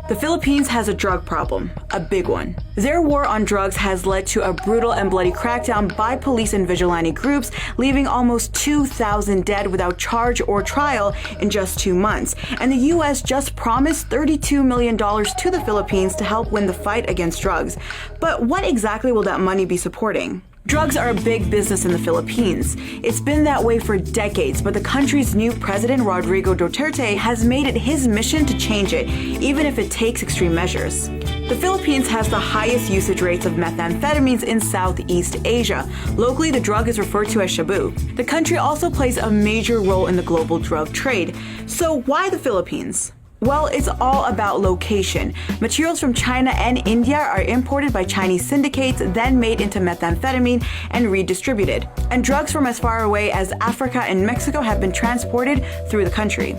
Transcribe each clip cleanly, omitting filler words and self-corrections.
The Philippines has a drug problem, a big one. Their war on drugs has led to a brutal and bloody crackdown by police and vigilante groups, leaving almost 2,000 dead without charge or trial in just 2 months. And the US just promised $32 million to the Philippines to help win the fight against drugs. But what exactly will that money be supporting? Drugs are a big business in the Philippines. It's been that way for decades, but the country's new president, Rodrigo Duterte, has made it his mission to change it, even if it takes extreme measures. The Philippines has the highest usage rates of methamphetamines in Southeast Asia. Locally, the drug is referred to as shabu. The country also plays a major role in the global drug trade. So why the Philippines? Well, it's all about location. Materials from China and India are imported by Chinese syndicates, then made into methamphetamine and redistributed. And drugs from as far away as Africa and Mexico have been transported through the country.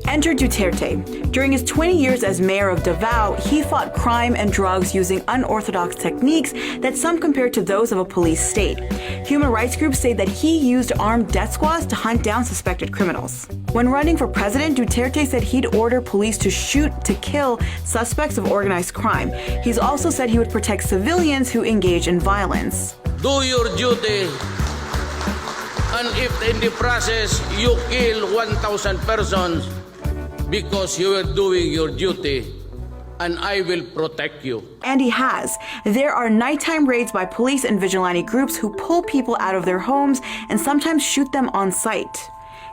Enter Duterte. During his 20 years as mayor of Davao, he fought crime and drugs using unorthodox techniques that some compare to those of a police state. Human rights groups say that he used armed death squads to hunt down suspected criminals. When running for president, Duterte said he'd order police to shoot to kill suspects of organized crime. He's also said he would protect civilians who engage in violence. Do your duty, and if in the process you kill 1,000 persons, because you are doing your duty, and I will protect you. And he has. There are nighttime raids by police and vigilante groups who pull people out of their homes and sometimes shoot them on sight.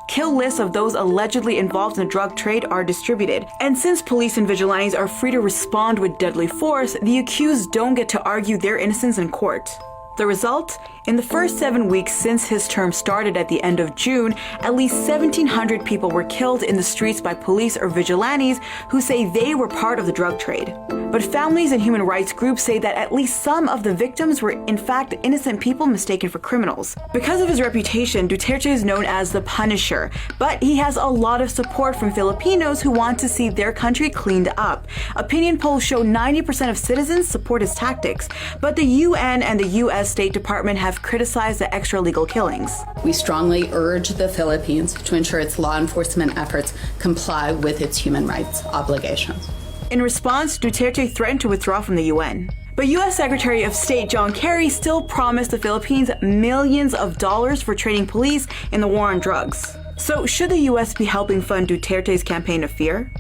Kill lists of those allegedly involved in the drug trade are distributed. And since police and vigilantes are free to respond with deadly force, the accused don't get to argue their innocence in court. The result? In the first 7 weeks since his term started at the end of June, at least 1,700 people were killed in the streets by police or vigilantes who say they were part of the drug trade. But families and human rights groups say that at least some of the victims were in fact innocent people mistaken for criminals. Because of his reputation, Duterte is known as the Punisher, but he has a lot of support from Filipinos who want to see their country cleaned up. Opinion polls show 90% of citizens support his tactics, but the UN and the US State Department have criticized the extra-legal killings. We strongly urge the Philippines to ensure its law enforcement efforts comply with its human rights obligations. In response, Duterte threatened to withdraw from the UN. But U.S. Secretary of State John Kerry still promised the Philippines millions of dollars for training police in the war on drugs. So should the U.S. be helping fund Duterte's campaign of fear?